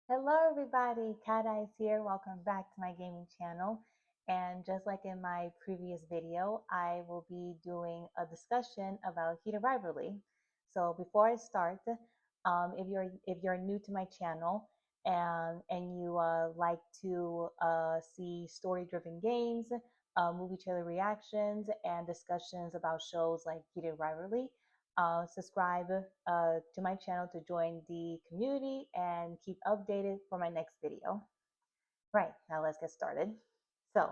Hello, everybody. Cat Eyes here. Welcome back to my gaming channel. And just like in my previous video, I will be doing a discussion about Heated Rivalry. So before I start, if you're new to my channel and you like to see story-driven games, movie trailer reactions, and discussions about shows like Heated Rivalry, subscribe to my channel to join the community and keep updated for my next video. Right, now let's get started. So,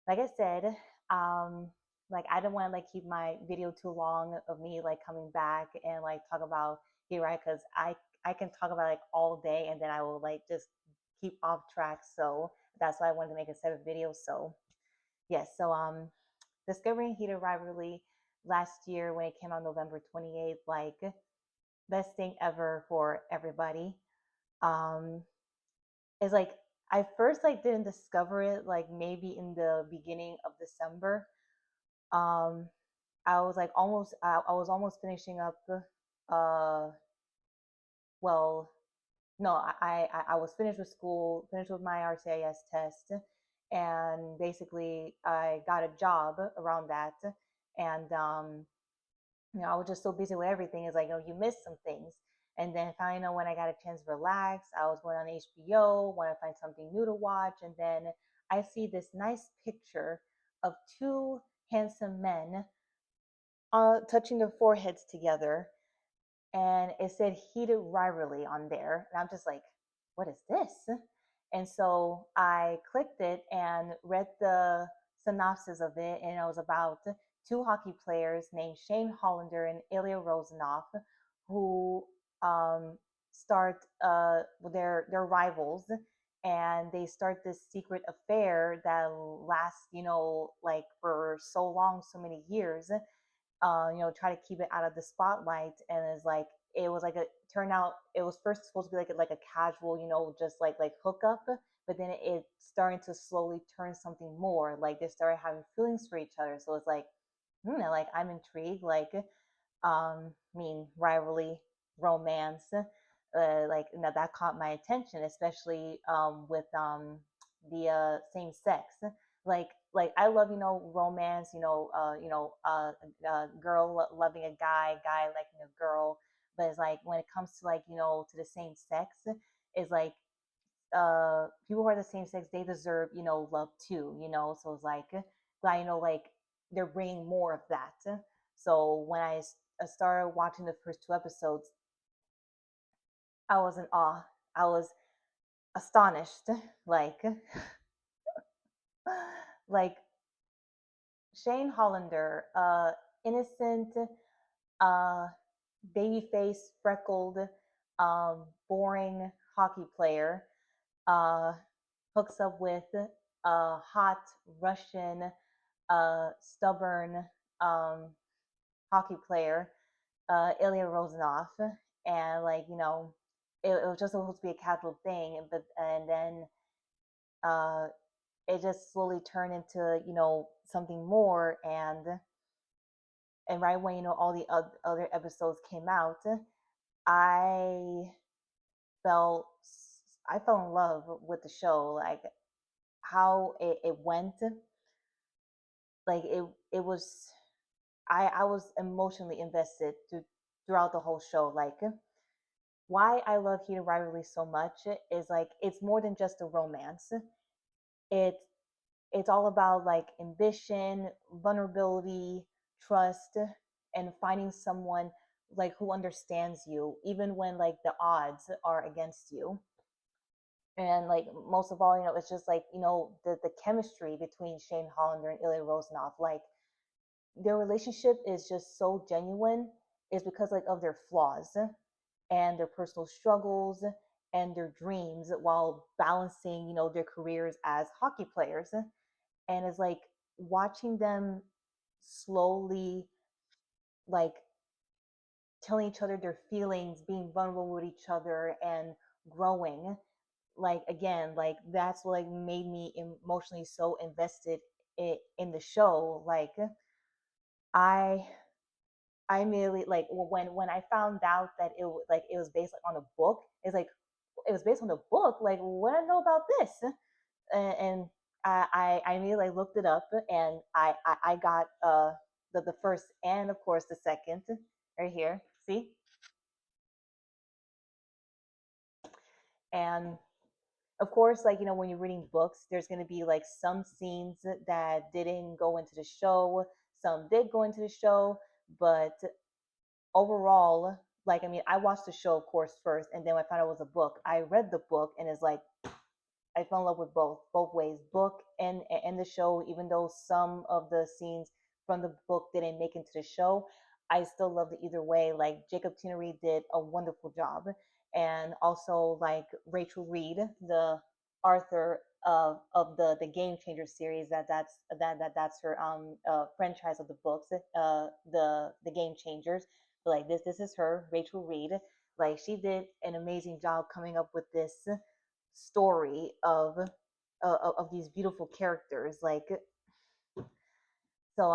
like I said, um, I don't want to keep my video too long of me coming back and talk about here, right? Because I can talk about all day and then I will just keep off track. So that's why I wanted to make a separate video. So yes, discovering Heated Rivalry last year when it came out November 28th, best thing ever for everybody. Um, is I first didn't discover it maybe in the beginning of December. Um, I was I was almost finishing up. Uh, well, no, I was finished with school, finished with my RCIS test, and basically I got a job around that, and I was just so busy with everything. It's you miss some things. And then finally, when I got a chance to relax, I was going on HBO, want to find something new to watch. And then I see this nice picture of two handsome men touching their foreheads together. And it said Heated Rivalry on there. And I'm just like, what is this? And so I clicked it and read the synopsis of it. And it was about two hockey players named Shane Hollander and Ilya Rosanoff, who start their rivals, and they start this secret affair that lasts, for so long, so many years. Try to keep it out of the spotlight, and it's it was a turn out it was first supposed to be like a casual, just hookup, but then it starting to slowly turn something more. They started having feelings for each other, so it's I'm intrigued. I mean, rivalry, romance, now that caught my attention, especially with the same sex. I love romance, girl loving a guy, guy liking a girl, but it's when it comes to to the same sex, is people who are the same sex, they deserve love too, so it's glad they're bringing more of that. So when I started watching the first two episodes, I was in awe. I was astonished. Like, like Shane Hollander, innocent, uh, baby face, freckled, boring hockey player, uh, hooks up with a hot Russian, stubborn hockey player, Ilya Rozanov, and it was just supposed to be a casual thing, but and then uh, it just slowly turned into something more, and right when all the other episodes came out, I felt I fell in love with the show, how it went, it was I was emotionally invested throughout the whole show. Why I love Heated Rivalry so much is it's more than just a romance. It it's all about ambition, vulnerability, trust, and finding someone who understands you, even when the odds are against you. And most of all, it's just the chemistry between Shane Hollander and Ilya Rosanoff. Their relationship is just so genuine, is because of their flaws and their personal struggles and their dreams while balancing their careers as hockey players. And it's watching them slowly like telling each other their feelings, being vulnerable with each other, and growing. Again, that's what made me emotionally so invested in the show. I I immediately when I found out that it was based on a book. It's was based on the book. Like, what do I know about this? And I immediately like, looked it up, and I got the first and of course the second right here. See, and of course, like, when you're reading books, there's going to be like some scenes that didn't go into the show, some did go into the show, but overall, like, I mean, I watched the show, of course, first, and then when I found out it was a book, I read the book, and it's like I fell in love with both ways, book and the show. Even though some of the scenes from the book didn't make into the show, I still loved it either way. Like, Jacob Tinery did a wonderful job, and also like Rachel Reid, the Arthur of the Game Changer series. That's her franchise of the books, the Game Changers. But like, this is her, Rachel Reid. Like, she did an amazing job coming up with this story of these beautiful characters. Like, so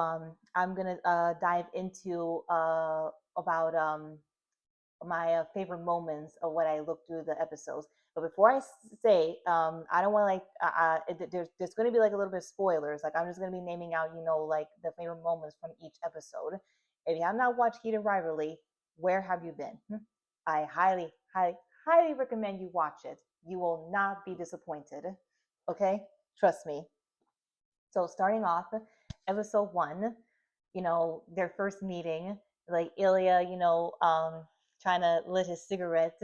I'm gonna dive into about my favorite moments of what I looked through the episodes. But before I say, I don't want to like there's going to be like a little bit of spoilers. Like, I'm just going to be naming out, like the favorite moments from each episode. If you have not watched Heated Rivalry, where have you been? I highly recommend you watch it. You will not be disappointed. Okay, trust me. So starting off, episode one, their first meeting, like Ilya, trying to lit his cigarette,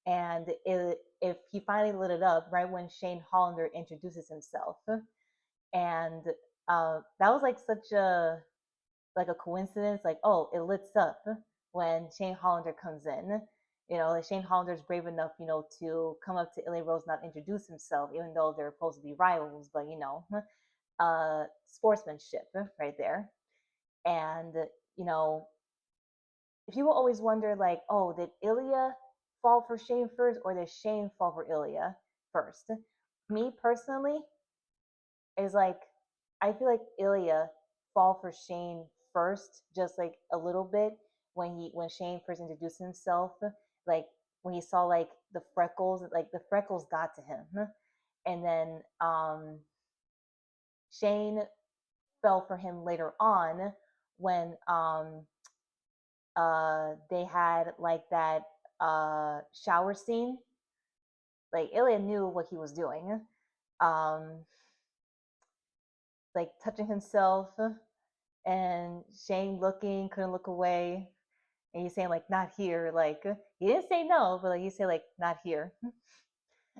and if he finally lit it up right when Shane Hollander introduces himself, and that was like such a coincidence. Like, oh, it lits up when Shane Hollander comes in. Like, Shane Hollander's brave enough, to come up to Ilya Rose, not introduce himself, even though they're supposed to be rivals. But sportsmanship right there. And you know, if you will always wonder, like, oh, did Ilya fall for Shane first, or did Shane fall for Ilya first? Me personally is like, I feel like Ilya fall for Shane first, just like a little bit when Shane first introduced himself, like when he saw like the freckles got to him, and then Shane fell for him later on when they had like that shower scene. Like, Ilya knew what he was doing, um like touching himself, and Shane looking, couldn't look away, and he's saying like, not here. Like, he didn't say no, but like he said like, not here.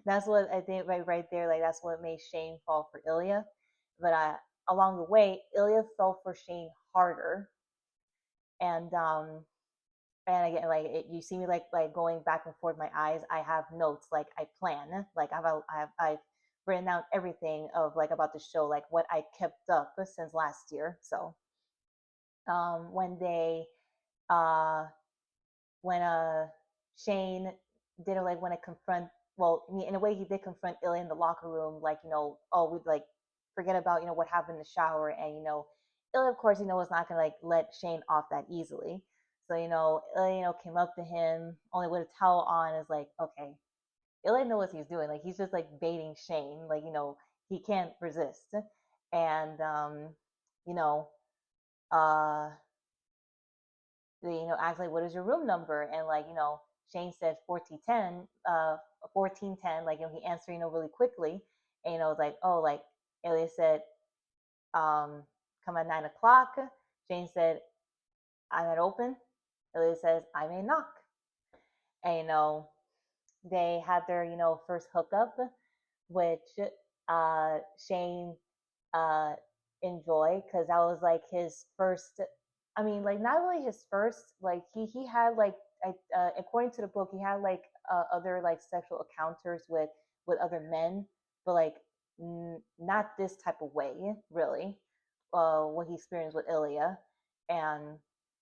That's what I think, right there, like that's what made Shane fall for Ilya. But along the way, Ilya fell for Shane harder, and again, like, you see me like going back and forth my eyes. I have notes, like I plan, like I've written down everything of like about the show, like what I kept up since last year. So when they uh when Shane didn't like want to confront, well, in a way he did confront Ilya in the locker room, like, oh, we'd like forget about what happened in the shower, and Ilya, of course, was not gonna like let Shane off that easily. So Ilya, came up to him only with a towel on, is like, okay, Ilya knows what he's doing, like he's just like baiting Shane, like he can't resist. And you know uh asked like, what is your room number? And like, Shane said 1410, 1410, like, he answered, really quickly. And it's like, oh, like, Ilya said, come at 9 o'clock. Shane said, I'm not open. Ilya says, I may knock. And they had their, first hookup, which Shane uh, enjoy, because that was like his first. I mean, like, not really his first. Like, he had like, according to the book, he had like other like sexual encounters with other men, but like not this type of way, really. What he experienced with Ilya, and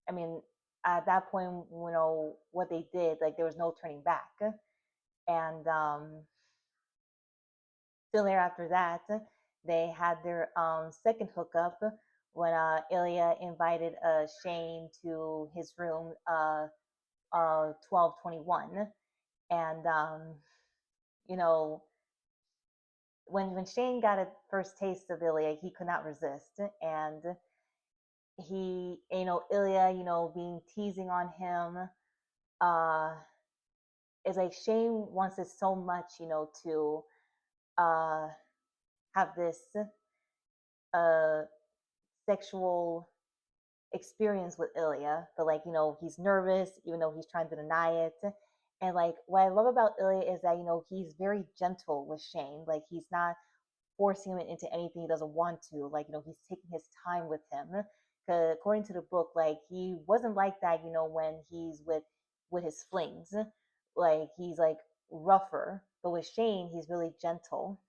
I mean, at that point, what they did, like, there was no turning back, and soon thereafter that, they had their second hookup when Ilya invited Shane to his room, 1221, and you know, when Shane got a first taste of Ilya, he could not resist, and he, Ilya, being teasing on him, uh, is like Shane wants it so much, to uh have this uh sexual experience with Ilya, but like, he's nervous, even though he's trying to deny it. And like, what I love about Ilya is that, he's very gentle with Shane. Like, he's not forcing him into anything he doesn't want to. Like, he's taking his time with him. Because according to the book, like, he wasn't like that, when he's with his flings. Like, he's like rougher. But with Shane, he's really gentle.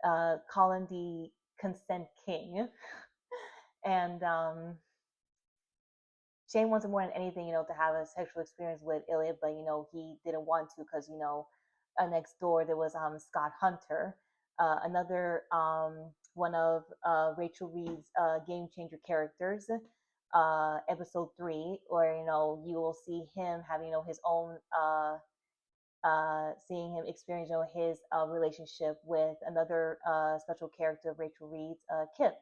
Call him the consent king. And Shane wanted more than anything, to have a sexual experience with Ilya, but he didn't want to because next door there was Scott Hunter, another one of Rachel Reid's game changer characters. Episode 3, where you will see him having his own seeing him experience his relationship with another special character of Rachel Reid's, Kip.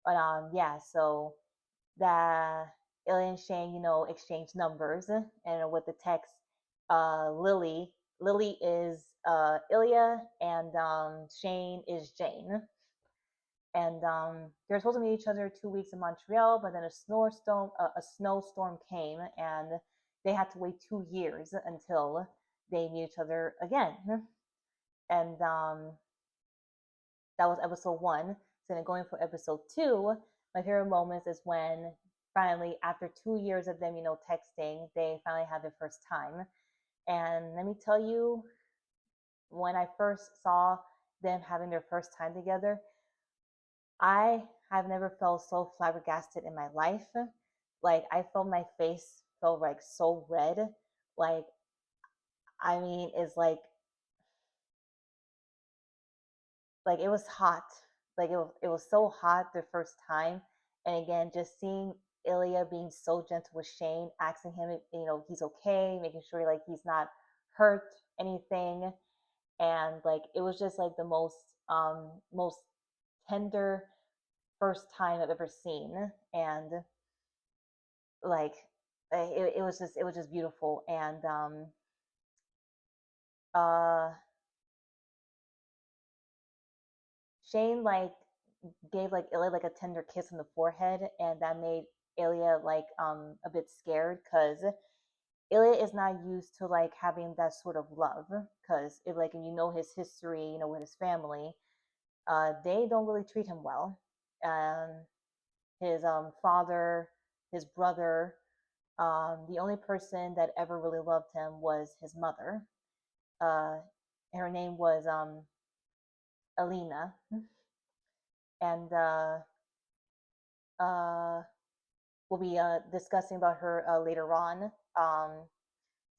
But yeah, so the Ilya and Shane, exchange numbers, and with the text, Lily. Lily is Ilya, and Shane is Jane. And they're supposed to meet each other 2 weeks in Montreal, but then a snowstorm came, and they had to wait 2 years until they meet each other again. And that was episode 1. So then going for episode 2, my favorite moments is when finally, after 2 years of them, texting, they finally had their first time. And let me tell you, when I first saw them having their first time together, I have never felt so flabbergasted in my life. Like, I felt my face felt like so red. Like, I mean, it's like it was hot. Like, it was so hot the first time. And again, just seeing Ilya being so gentle with Shane, asking him if he's okay, making sure like he's not hurt anything. And like, it was just like the most tender first time I've ever seen. And like, it was just beautiful. And uh Shane like gave like Ilya like a tender kiss on the forehead, and that made Ilya like a bit scared because Ilya is not used to like having that sort of love, because if like his history, with his family, they don't really treat him well. His father, his brother, the only person that ever really loved him was his mother. Uh, her name was Alina, and uh, we'll be discussing about her later on.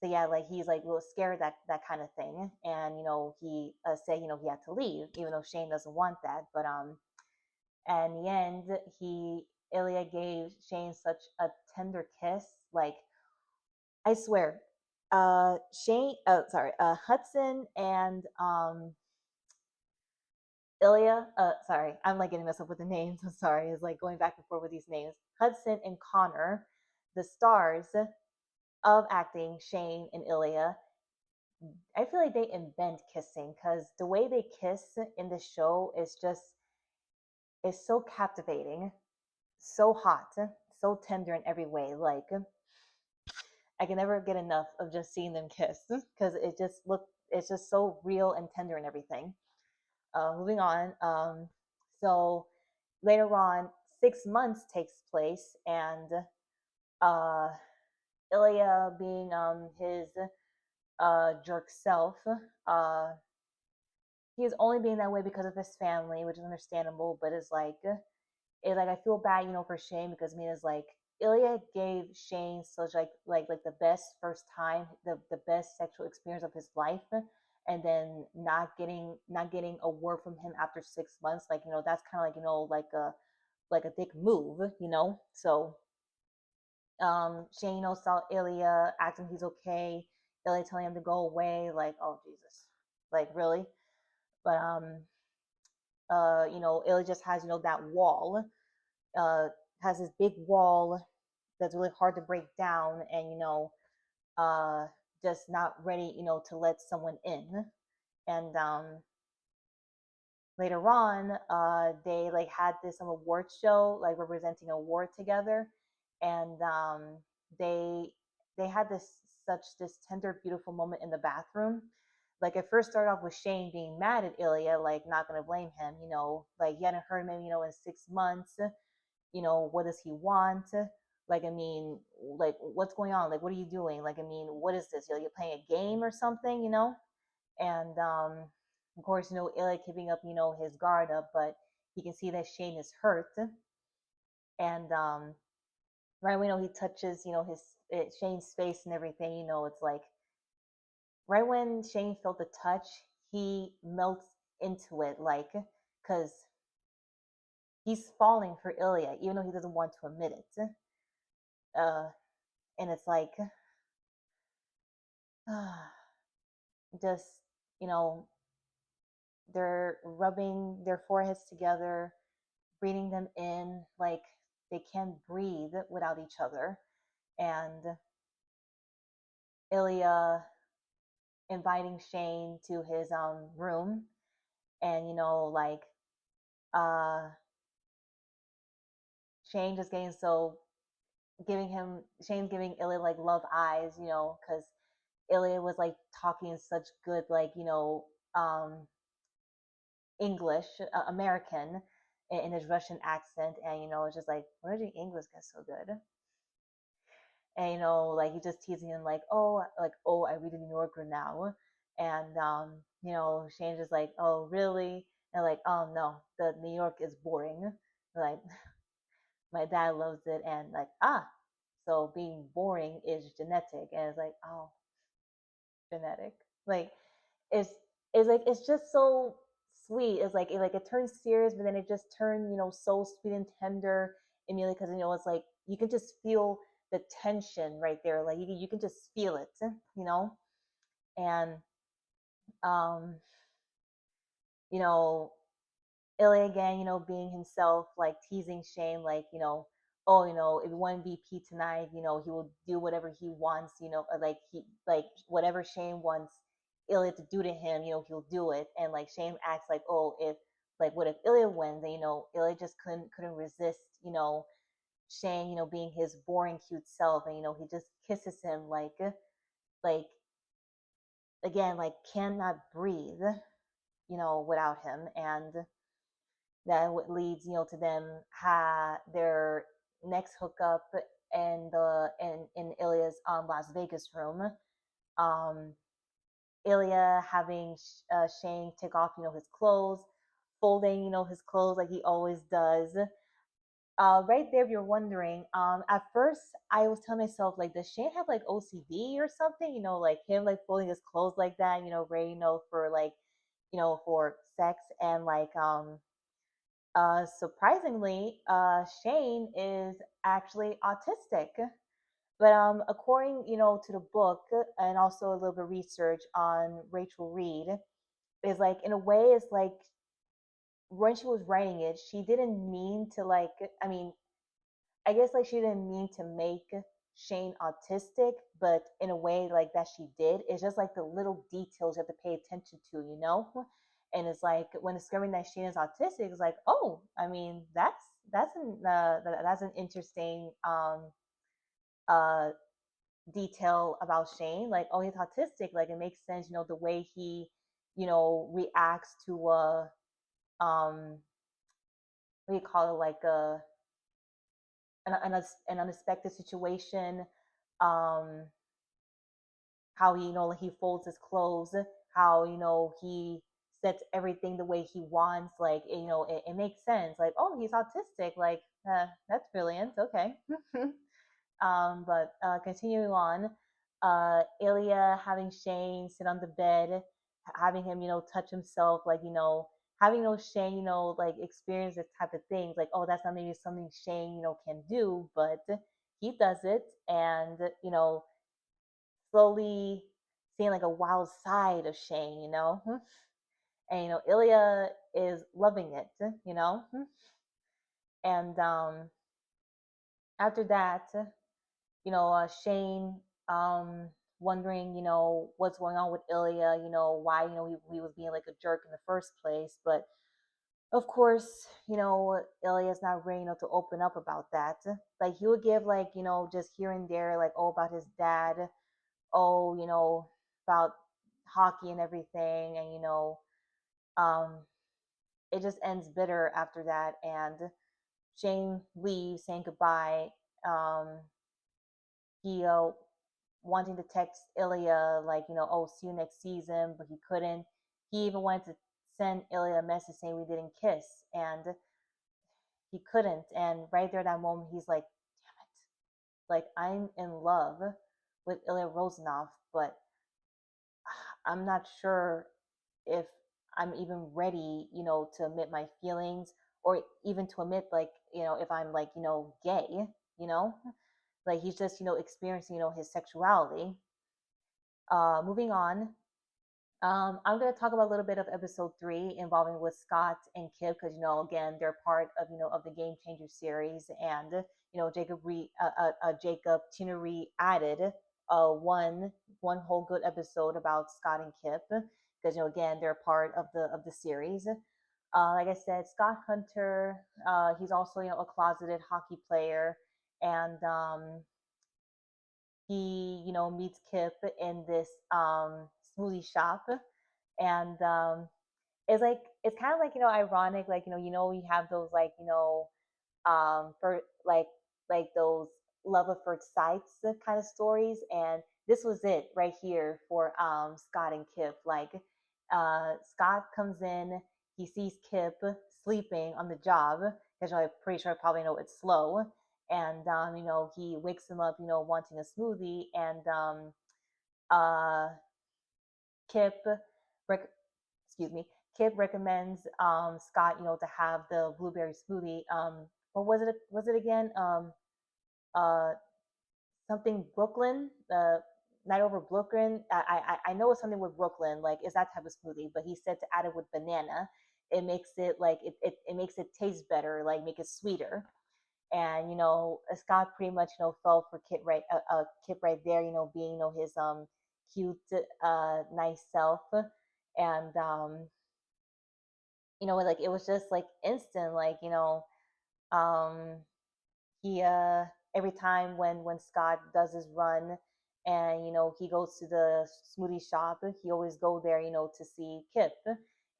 So yeah, like he's like a little scared of that kind of thing, and he said he had to leave, even though Shane doesn't want that. But and in the end, Ilya gave Shane such a tender kiss, like, I swear, Shane, sorry, Hudson and Ilya, sorry, I'm like getting messed up with the names. I'm sorry. It's like going back and forth with these names. Hudson and Connor, the stars of acting, Shane and Ilya, I feel like they invent kissing because the way they kiss in the show is so captivating, so hot, so tender in every way. Like, I can never get enough of just seeing them kiss because it's just so real and tender and everything. Moving on. So later on, 6 months takes place, and uh, Ilya, being his jerk self, he's only being that way because of his family, which is understandable. But it's like I feel bad, for Shane, because I mean, it's like Ilya gave Shane such like the best first time, the best sexual experience of his life, and then not getting a word from him after 6 months, like that's kind of like like a dick move. So Shane saw Ilya, asked him he's okay. Ilya telling him to go away, like, oh Jesus, like really. But Ilya just has, that wall, uh, has this big wall that's really hard to break down, and uh, just not ready, to let someone in. And later on, they like had this award show, like representing a award together, and they they had this tender, beautiful moment in the bathroom. Like it first started off with Shane being mad at Ilya, like not gonna blame him, like you hadn't heard him, in 6 months. What does he want? Like, I mean, like, what's going on? Like, what are you doing? Like, I mean, what is this? You're playing a game or something, And of course, Ilya keeping up, his guard up, but he can see that Shane is hurt. And right when he touches, Shane's face and everything, it's like right when Shane felt the touch, he melts into it, like, because he's falling for Ilya, even though he doesn't want to admit it. Uh, and it's like, just, you know, they're rubbing their foreheads together, breathing them in, like they can't breathe without each other. And Ilya inviting Shane to his room, and uh Shane just getting so Shane's giving Ilya like love eyes, because Ilya was like talking such good, like, um English, American, in his Russian accent, and it's just like, where did your English get so good? And like he's just teasing him, like, oh, I read the New Yorker now, and Shane's just like, oh, really? And like, oh no, the New York is boring. Like, my dad loves it, and like, so being boring is genetic, and it's like, oh, genetic, like, it's it's just so sweet. It's like it turns serious, but then it just turned so sweet and tender immediately, because it's like you can just feel the tension right there. Like you can just feel it, you know. And um, you know, Ilya again, being himself, like teasing Shane, like, oh, if you want MVP tonight, he will do whatever he wants, like whatever Shane wants Ilya to do to him, he'll do it. And like Shane acts like, oh, if like what if Ilya wins? And Ilya just couldn't resist, Shane, being his boring, cute self, and he just kisses him like again, like cannot breathe, without him. And that leads to them their next hookup in Ilya's Las Vegas room. Um, Ilya having Shane take off his clothes, folding his clothes like he always does. Right there, if you're wondering, at first I was telling myself, like, does Shane have like OCD or something? Like him like folding his clothes like that, ready, for like, for sex. And like surprisingly, Shane is actually autistic. But according, to the book, and also a little bit of research on Rachel Reid, is like in a way, it's like when she was writing it, she didn't mean to like. I mean, I guess like she didn't mean to make Shane autistic, but in a way like that she did. It's just like the little details you have to pay attention to, And it's like when discovering that Shane is autistic, it's like, oh, I mean, that's an interesting uh detail about Shane. Like, oh, he's autistic. Like, it makes sense, the way he, reacts to what do you call it, like an unexpected situation. Um, how he, like he folds his clothes, how he sets everything the way he wants. Like, it makes sense. Like, oh, he's autistic. Like, that's brilliant. Okay. But continuing on, Ilya having Shane sit on the bed, having him, touch himself, like, having Shane, like experience this type of things. Like, oh, that's not maybe something Shane, can do, but he does it. And, slowly seeing like a wild side of Shane, and Ilya is loving it, and after that, Shane wondering, what's going on with Ilya, why, he was being like a jerk in the first place. But of course, Ilya's not ready, to open up about that. Like he would give like, just here and there, like, oh, about his dad, oh, about hockey and everything. And, um, it just ends bitter after that. And Shane leaves saying goodbye. Um, he wanting to text Ilya like, oh, see you next season, but he couldn't. He even wanted to send Ilya a message saying we didn't kiss, and he couldn't. And right there, that moment, he's like, damn it, like I'm in love with Ilya Rosanov, but I'm not sure if I'm even ready, to admit my feelings, or even to admit like, if I'm like, gay, you know, like he's just, experiencing, his sexuality. Moving on, I'm going to talk about a little bit of episode 3 involving with Scott and Kip because again they're part of of the Game Changer series, and Jacob Tina Reid added one whole good episode about Scott and Kip because again they're part of the series. Like I said, Scott Hunter, he's also a closeted hockey player, and he meets Kip in this smoothie shop, and it's kind of like ironic, like we have those like for like those love at first sights kind of stories, and this was it right here for Scott and Kip. Like Scott comes in, he sees Kip sleeping on the job because I'm pretty sure I probably know it's slow, and he wakes him up, wanting a smoothie, and uh Kip rec- excuse me, Kip recommends Scott, to have the blueberry smoothie. What was it? Was it again? Uh, Something Brooklyn. Night over Brooklyn. I know it's something with Brooklyn. Like, is that type of smoothie? But he said to add it with banana. It makes it like it makes it taste better. Like, make it sweeter. And Scott pretty much fell for Kip right there. Being his cute nice self, and like it was just like instant, like um he every time when Scott does his run, and he goes to the smoothie shop, he always go there, to see Kip,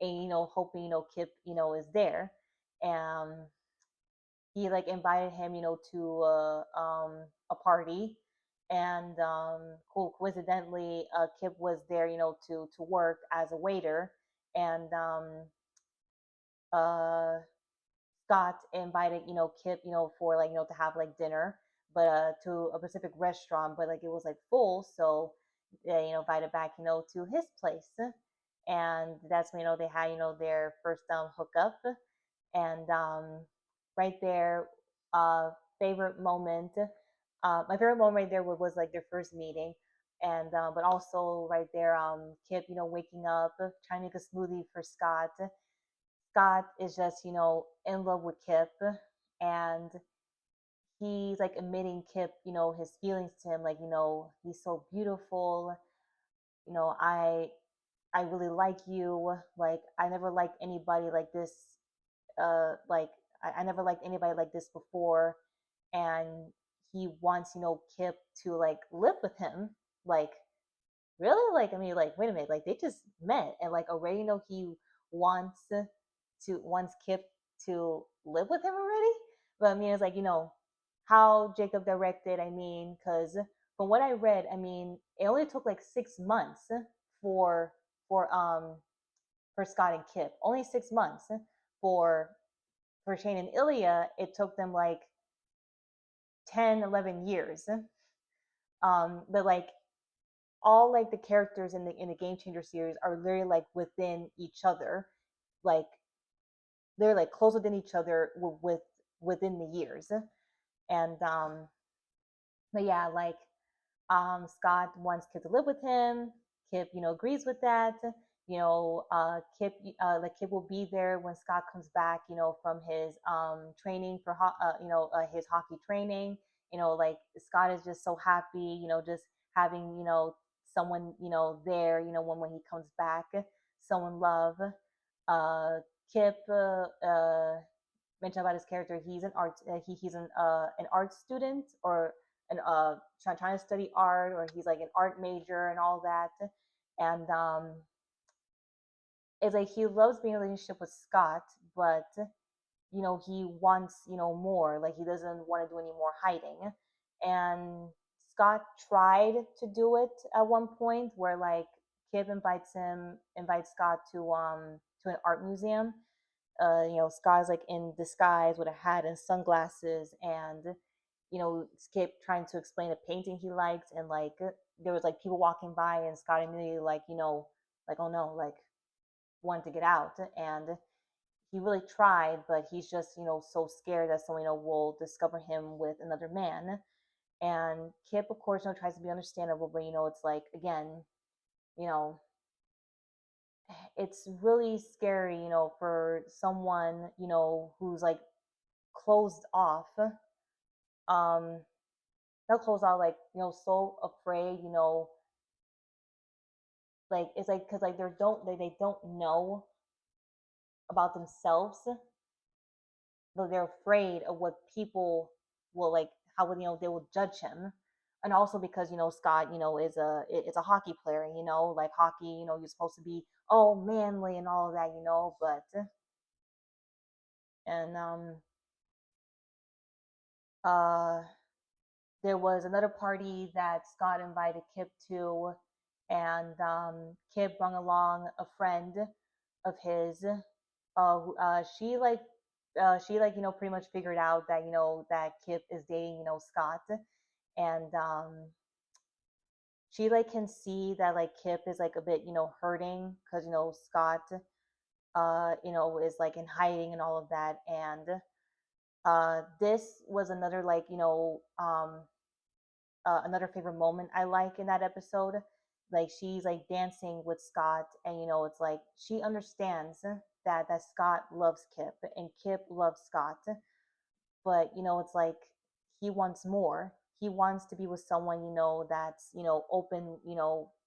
and hoping Kip is there. And he like invited him, to a party, and coincidentally, Kip was there, to work as a waiter, and uh Scott invited, Kip, for like, to have like dinner, but to a specific restaurant, but like it was like full, so they, invited back, to his place, and that's when they had, their first hookup, and right there, uh, favorite moment, my favorite moment right there was like their first meeting, and but also right there, Kip, waking up, trying to make a smoothie for Scott. Scott is just, in love with Kip, and he's like admitting Kip, his feelings to him, like, he's so beautiful, you know, I I really like you. Like I never liked anybody like this, like I never liked anybody like this before. And he wants, Kip to like live with him. Like, really? Like, I mean, like, wait a minute, like they just met and like already he wants wants Kip to live with him already. But I mean, it's like how Jacob directed. I mean, because from what I read, I mean, it only took like 6 months for for um for Scott and Kip. Only 6 months for Shane and Ilya. It took them like 10, 11 years. But like all like the characters in the Game Changer series are literally like within each other, like they're like close within each other within the years. And but yeah, like Scott wants Kip to live with him. Kip, agrees with that. Kip will be there when Scott comes back, from his training for his hockey training. Like Scott is just so happy, just having someone there, when he comes back, someone love. Kip mentioned about his character. He's an art. He's an art student, or an trying to study art, or he's like an art major and all that. And it's like he loves being in a relationship with Scott, but he wants more. Like he doesn't want to do any more hiding. And Scott tried to do it at one point, where like Kip invites Scott to an art museum. Scott's like in disguise with a hat and sunglasses, and Skip trying to explain a painting he liked, and like there was like people walking by, and Scott immediately like like, oh no, like wanted to get out, and he really tried, but he's just so scared that someone will discover him with another man. And Kip, of course, tries to be understandable, but it's like, again, you know it's really scary, for someone who's like closed off, um not closed off, like so afraid, like it's like because like they don't know about themselves, but they're afraid of what people will like, how they will judge him. And also because Scott is a hockey player, like hockey, you're supposed to be all manly and all of that, but and uh there was another party that Scott invited Kip to, and Kip brought along a friend of his. She like pretty much figured out that that Kip is dating Scott, and she like can see that like Kip is like a bit hurting because Scott is like in hiding and all of that, and this was another like another favorite moment I like in that episode. Like she's like dancing with Scott, and it's like she understands that Scott loves Kip and Kip loves Scott, but it's like he wants more. He wants to be with someone that's open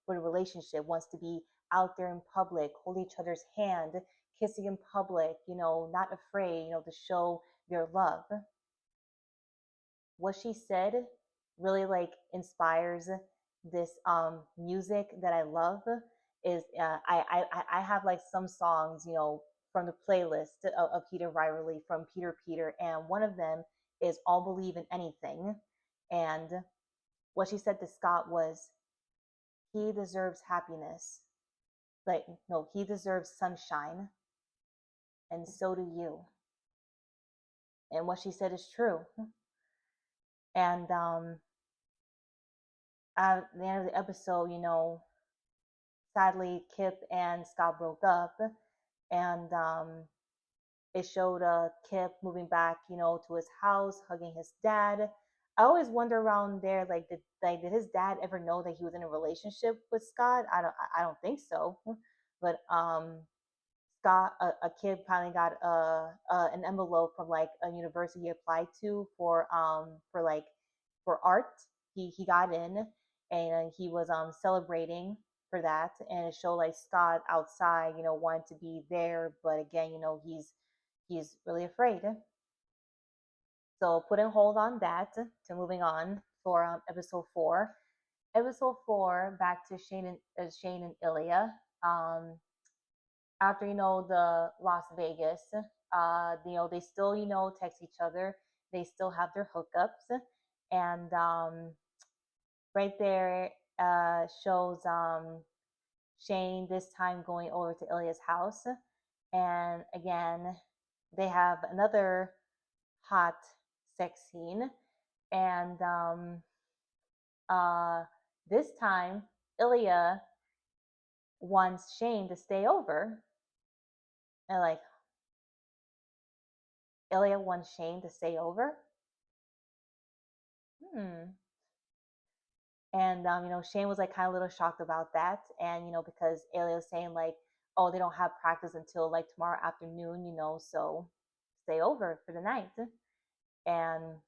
for the relationship. Wants to be out there in public, hold each other's hand, kissing in public. Not afraid to show their love. What she said really like inspires this music that I love. Is I have like some songs from the playlist of Heated Rivalry from Peter, and one of them is All Believe in Anything. And what she said to Scott was, he deserves happiness, like no, he deserves sunshine, and so do you. And what she said is true. And at the end of the episode, sadly Kip and Scott broke up, and it showed Kip moving back, to his house, hugging his dad. I always wonder around there, like, did his dad ever know that he was in a relationship with Scott? I don't think so. But Scott, a kid, finally got an envelope from like a university he applied to for like for art. He got in, and he was celebrating for that, and it showed like Scott outside, wanted to be there, but again, he's really afraid. So putting hold on that, to moving on for episode 4. Episode 4, back to Shane and Ilya. After the Las Vegas, they still text each other. They still have their hookups, and right there shows Shane this time going over to Ilya's house, and again they have another hot sex scene, and uh, this time Ilya wants Shane to stay over, and like Ilya wants Shane to stay over. Hmm. And Shane was like kind of a little shocked about that, and because Ilya was saying like, oh, they don't have practice until like tomorrow afternoon, so stay over for the night. And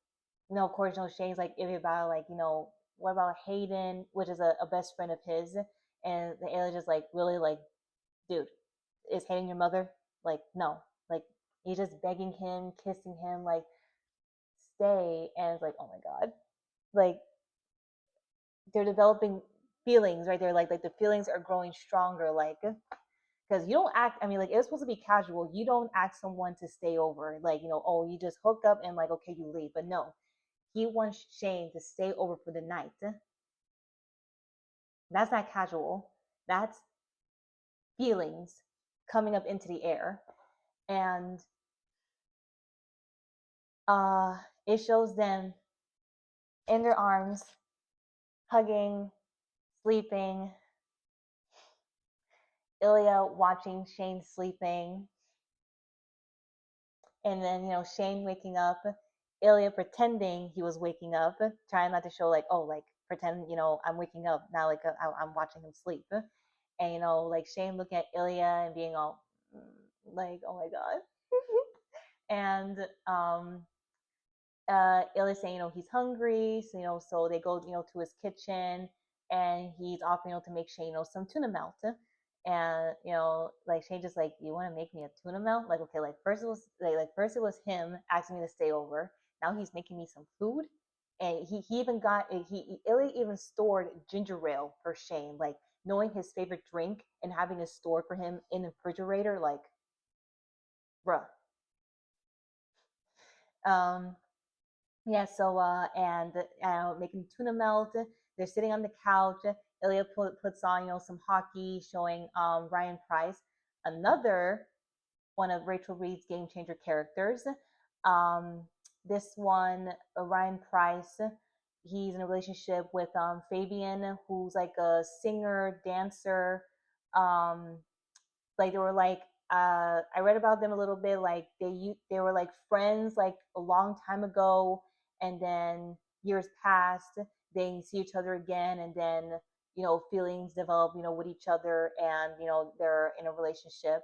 of course, Shane's like iffy about like, what about Hayden, which is a best friend of his, and the Ilya just like really like, dude, is Hayden your mother? Like, no, like he's just begging him, kissing him, like stay, and it's like, oh my god, like they're developing feelings right there, like the feelings are growing stronger, like because you don't act, I mean, like it's supposed to be casual, you don't ask someone to stay over, like oh, you just hook up and like okay, you leave, but no, he wants Shane to stay over for the night. That's not casual, that's feelings coming up into the air. And it shows them in their arms, hugging, sleeping, Ilya watching Shane sleeping, and then Shane waking up, Ilya pretending he was waking up, trying not to show like, oh, like pretend I'm waking up now, like I'm watching him sleep, and like Shane looking at Ilya and being all like, oh my god, and Ilya saying he's hungry, so so they go to his kitchen, and he's offering to make Shane some tuna melt. And like Shane just like, you want to make me a tuna melt? Like okay, like first it was like first it was him asking me to stay over. Now he's making me some food, and he even got he Ilya even stored ginger ale for Shane, like knowing his favorite drink and having it stored for him in the refrigerator, like bruh. Um, Yeah, so and making tuna melt. They're sitting on the couch. Ilya puts on some hockey, showing Ryan Price, another one of Rachel Reid's game changer characters. Um, this one, Ryan Price, he's in a relationship with Fabian, who's like a singer, dancer. Um, like they were like I read about them a little bit, like they were like friends like a long time ago, and then years passed, they see each other again, and then feelings develop with each other, and they're in a relationship.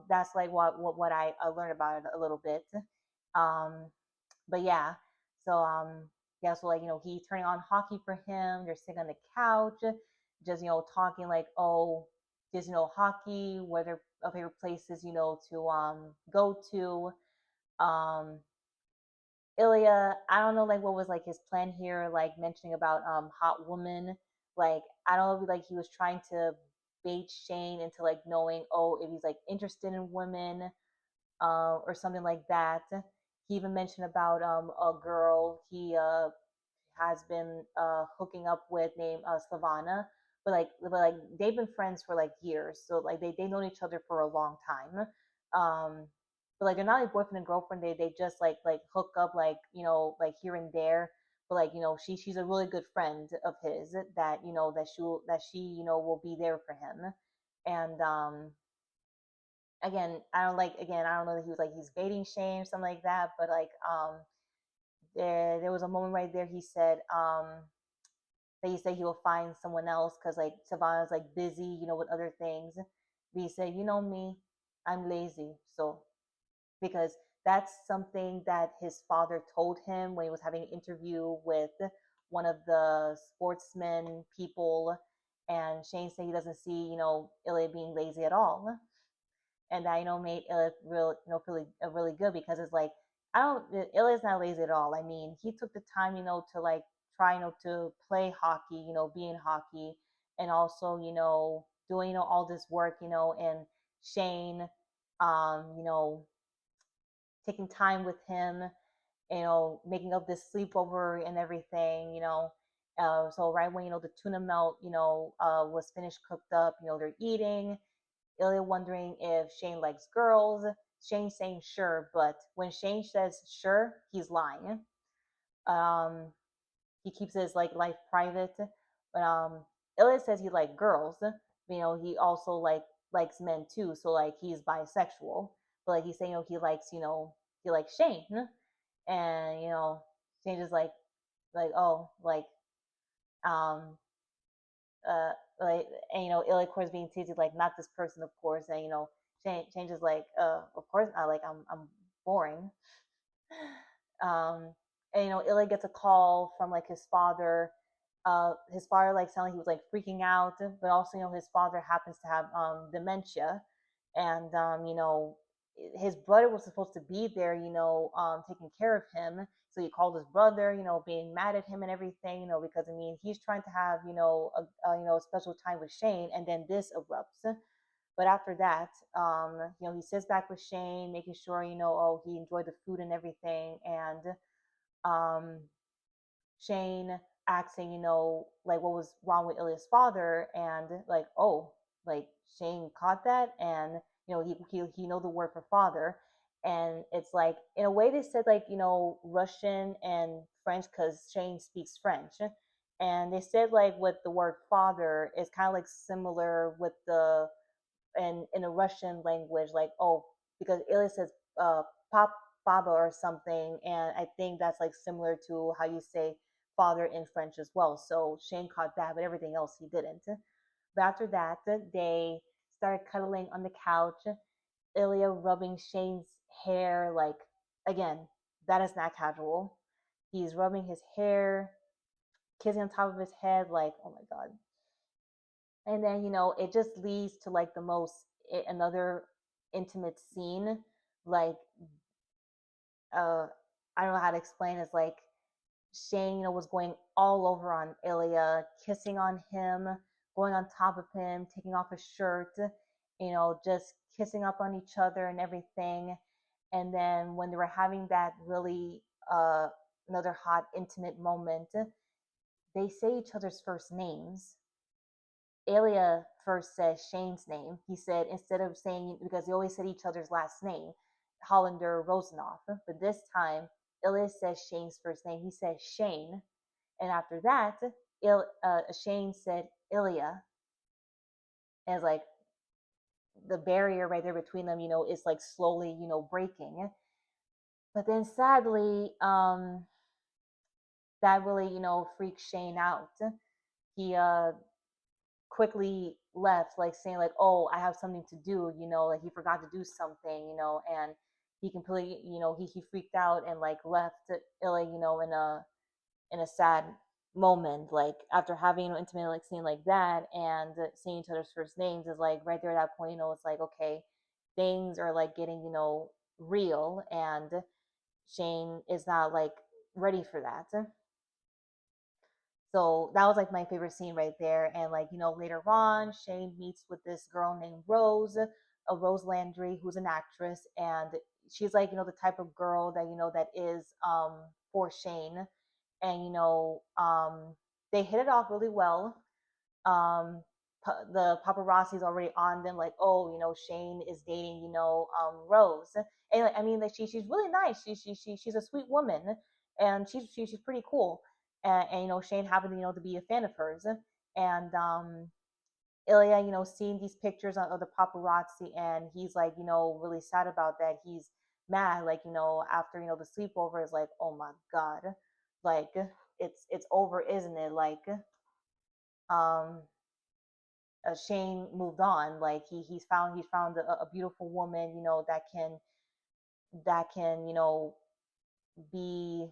That's like what I learned about it a little bit. um but yeah, so yeah, so like he's turning on hockey for him, they're sitting on the couch just talking like, oh, just hockey, where their favorite places to go to. um Ilya, I don't know like what was like his plan here, like mentioning about hot woman, like I don't know, like he was trying to bait Shane into like knowing, oh, if he's like interested in women, or something like that. He even mentioned about a girl he has been hooking up with named Slavana, but like they've been friends for like years, so like they known each other for a long time. But like they're not like boyfriend and girlfriend. They just like hook up like like here and there. But like she's a really good friend of his that that she will be there for him. And again, I don't know that he was like he's baiting Shane or something like that, but like there was a moment right there he said that he said he will find someone else because like Savannah's like busy with other things. But he said, me, I'm lazy, so because that's something that his father told him when he was having an interview with one of the sportsmen people, and Shane said he doesn't see Ilya being lazy at all, and that made Ilya real really good, because it's like I don't Ilya's not lazy at all. I mean, he took the time to like try to play hockey, be in hockey, and also doing all this work, and Shane taking time with him, making up this sleepover and everything, so right when the tuna melt was finished, cooked up, they're eating. Ilya wondering if Shane likes girls. Shane saying sure, but when Shane says sure, he's lying. Um, he keeps his like life private. But Ilya says he likes girls. He also likes men too. So like he's bisexual. But like he's saying, he likes he likes Shane, and Shane is like oh, like Um, uh, like, and Ilya of course being teased like not this person, of course, and Shane is like, of course not, like I'm boring. Um, and Ilya gets a call from like his father. His father like sounded like he was like freaking out, but also his father happens to have dementia, and his brother was supposed to be there, taking care of him. So he called his brother, being mad at him and everything, because I mean he's trying to have a special time with Shane, and then this erupts. But after that, he sits back with Shane, making sure, oh, he enjoyed the food and everything. And um, Shane asking, like what was wrong with Ilya's father, and like, oh, like Shane caught that, and he know the word for father, and it's like in a way they said like Russian and French because Shane speaks French, and they said like with the word father is kind of like similar with the in a Russian language, like oh, because Ilya says pop baba or something, and I think that's like similar to how you say father in French as well. So Shane caught that, but everything else he didn't. But after that, they started cuddling on the couch. Ilya rubbing Shane's hair, like again, that is not casual. He's rubbing his hair, kissing on top of his head, like oh my god. And then it just leads to like the most another intimate scene, like I don't know how to explain. It's like Shane was going all over on Ilya, kissing on him, going on top of him, taking off his shirt, just kissing up on each other and everything. And then when they were having that really another hot intimate moment, they say each other's first names. Ilya first says Shane's name. He said instead of saying, because they always said each other's last name, Hollander Rosenoff. But this time, Ilya says Shane's first name. He says Shane. And after that, Shane said Ilya. And it's like the barrier right there between them, is like slowly, breaking. But then sadly, that really, freaks Shane out. He quickly left, like saying like, "Oh, I have something to do," like he forgot to do something, and he completely, he freaked out and like left Ilya, in a sad moment, like after having an intimate like scene like that and seeing each other's first names is like right there at that point, it's like okay, things are like getting real, and Shane is not like ready for that. So that was like my favorite scene right there. And like, later on, Shane meets with this girl named Rose, a Rose Landry, who's an actress, and she's like, the type of girl that that is for Shane. And they hit it off really well. Um the paparazzi's already on them, like, oh, Shane is dating, Rose. And like, I mean, like she's really nice. She's a sweet woman, and she's pretty cool. And Shane happened to be a fan of hers. And Ilya, seeing these pictures of the paparazzi, and he's like, really sad about that. He's mad, like, after the sleepover is like, oh my god, like it's over, isn't it? Like, um, Shane moved on. Like he's found a beautiful woman, that can be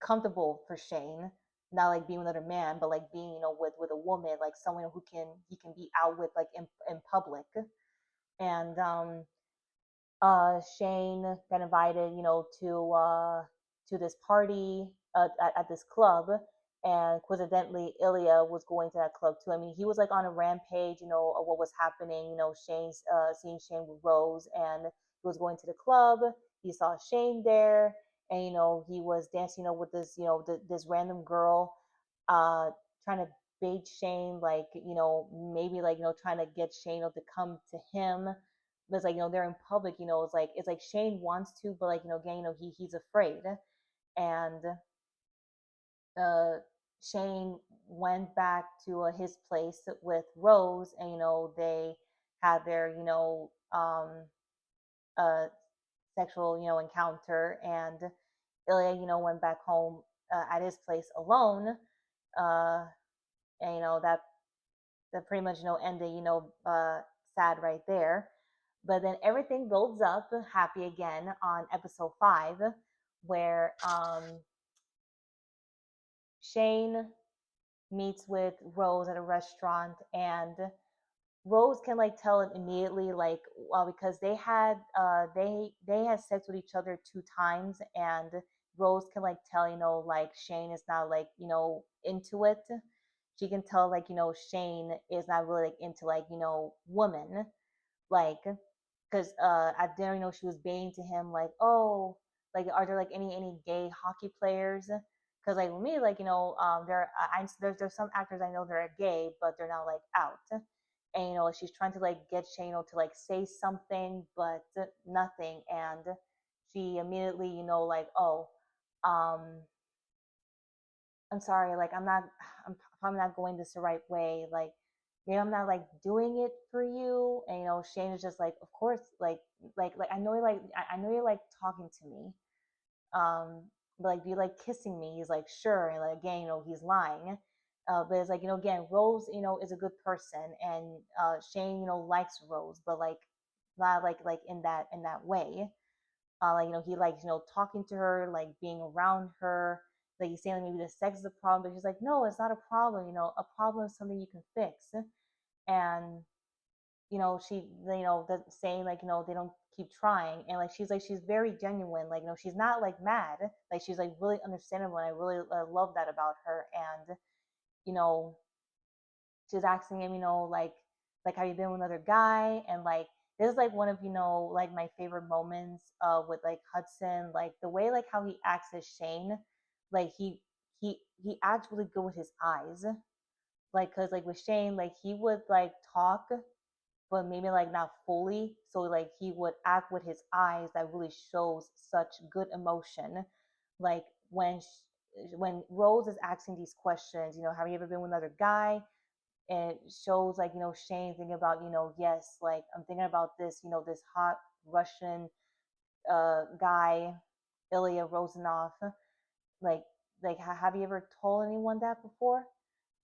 comfortable for Shane, not like being with another man, but like being with a woman, like someone who he can be out with like in public. And Shane got invited, to this party at this club, and coincidentally, Ilya was going to that club too. I mean, he was like on a rampage, of what was happening. Shane's seeing Shane with Rose, and he was going to the club. He saw Shane there, and he was dancing, with this, this random girl, trying to bait Shane, like maybe like trying to get Shane to come to him. But it's like they're in public, it's like Shane wants to, but like again, he's afraid. And uh Shane went back to his place with Rose, and they had their uh sexual encounter, and Ilya went back home at his place alone. uh, and that pretty much ended sad right there. But then everything builds up happy again on episode 5, where Shane meets with Rose at a restaurant, and Rose can like tell it immediately, like, well, because they had sex with each other 2 times, and Rose can like tell, like Shane is not like into it. She can tell like Shane is not really like into like women, like, because at dinner, she was baying to him like, oh, like, are there like any gay hockey players? Because like with me, like there's some actors I know that are gay, but they're not like out. And she's trying to like get Shane to like say something, but nothing. And she immediately like, oh, um, I'm sorry, like I'm probably not going this the right way. Like maybe I'm not like doing it for you. And Shane is just like, of course, like I know you like I know you like talking to me. But like, do you like kissing me? He's like, sure. And like again, he's lying. But it's like, again, Rose, is a good person, and Shane, likes Rose, but like not like in that way. Like he likes talking to her, like being around her. Like he's saying like, maybe the sex is a problem, but she's like, no, it's not a problem. A problem is something you can fix. And she saying like they don't keep trying, and like she's very genuine, like she's not like mad, like she's like really understandable, and I really love that about her. And you know she's asking him, like have you been with another guy? And like this is like one of like my favorite moments with like Hudson, like the way like how he acts as Shane, like he acts really good with his eyes, like because like with Shane, like he would like talk but maybe like not fully, so like he would act with his eyes that really shows such good emotion, like when Rose is asking these questions, have you ever been with another guy? And it shows like Shane thinking about yes, like I'm thinking about this this hot Russian guy, Ilya Rozanov, like have you ever told anyone that before?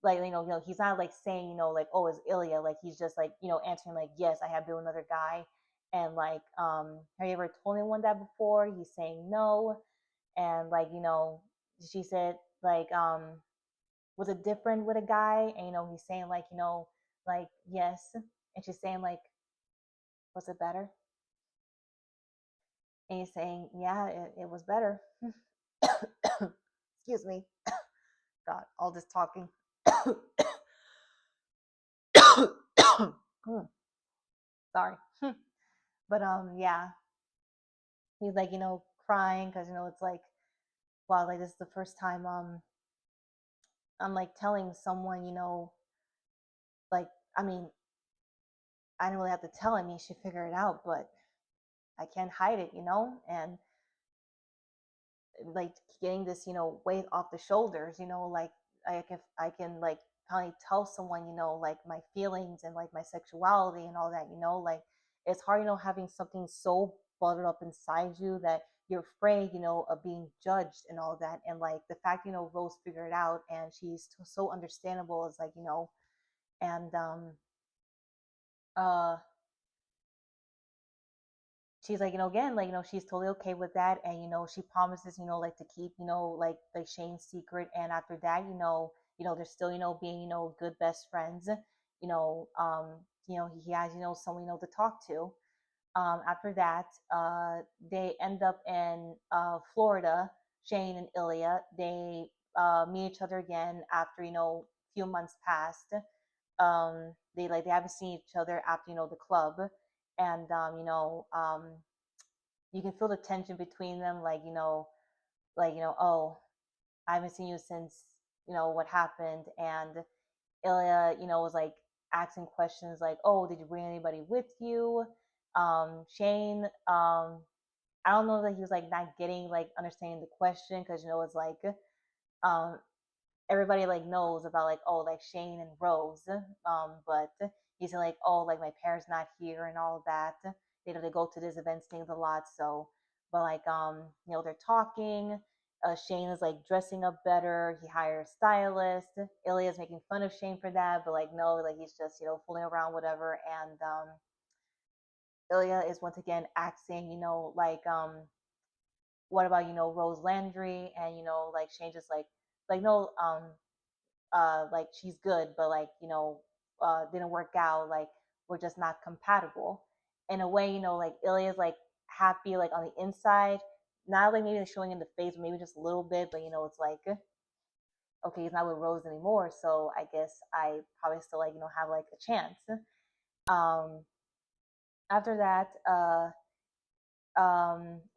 Like he's not like saying like, oh, it's Ilya, like he's just like answering like, yes, I have been with another guy. And like have you ever told anyone that before? He's saying no. And like she said like was it different with a guy? And he's saying like like yes. And she's saying like, was it better? And he's saying yeah, it was better. Excuse me, god, all this talking. Sorry. But yeah, he's like crying because it's like, wow, like this is the first time I'm like telling someone like, I mean, I didn't really have to tell him, he should figure it out, but I can't hide it, and like getting this weight off the shoulders, like I can like kind of tell someone like my feelings and like my sexuality and all that, like it's hard having something so bottled up inside you that you're afraid of being judged and all that. And like the fact Rose figured it out, and she's so understandable, is like and uh she's like, again, like, she's totally okay with that. And, she promises, like to keep, like Shane's secret. And after that, they're still, being, good best friends, he has, someone, to talk to. After that, they end up in Florida, Shane and Ilya. They meet each other again after, a few months passed. They haven't seen each other after, the club. And, you can feel the tension between them, like oh, I haven't seen you since what happened. And Ilya was like asking questions like, oh, did you bring anybody with you? Shane, I don't know that he was like not getting like understanding the question, because it's like um everybody like knows about like, oh, like Shane and Rose, but he's like, oh, like my parents not here and all that. They go to these events things a lot. So but like they're talking, Shane is like dressing up better. He hires a stylist. Ilya is making fun of Shane for that, but like no, like he's just fooling around, whatever. And Ilya is once again asking, what about Rose Landry, and like Shane just like no, like she's good, but like didn't work out. Like we're just not compatible. In a way, like Ilya's like happy like on the inside, not like maybe showing in the face, maybe just a little bit, but it's like okay, he's not with Rose anymore, so I guess I probably still like have like a chance. Um, After that,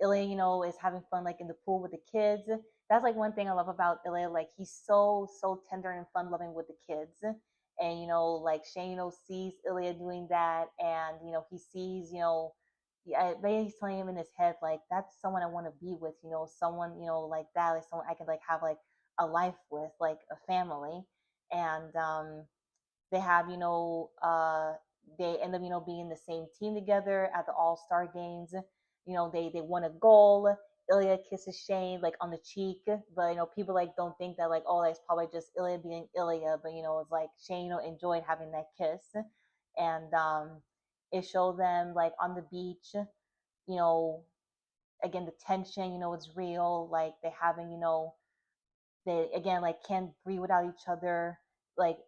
Ilya, is having fun like in the pool with the kids. That's like one thing I love about Ilya. Like he's so tender and fun loving with the kids. And like Shane, sees Ilya doing that, and he sees, yeah, maybe he's telling him in his head like that's someone I want to be with, someone like that, like someone I could like have like a life with, like a family. And they have they end up being the same team together at the all-star games. They won a goal. Ilya kisses Shane like on the cheek, but people like don't think that like, oh, that's probably just Ilya being Ilya, but it's like Shane enjoyed having that kiss. And it showed them like on the beach, you know again the tension, it's real, like they having they again like can't breathe without each other. Like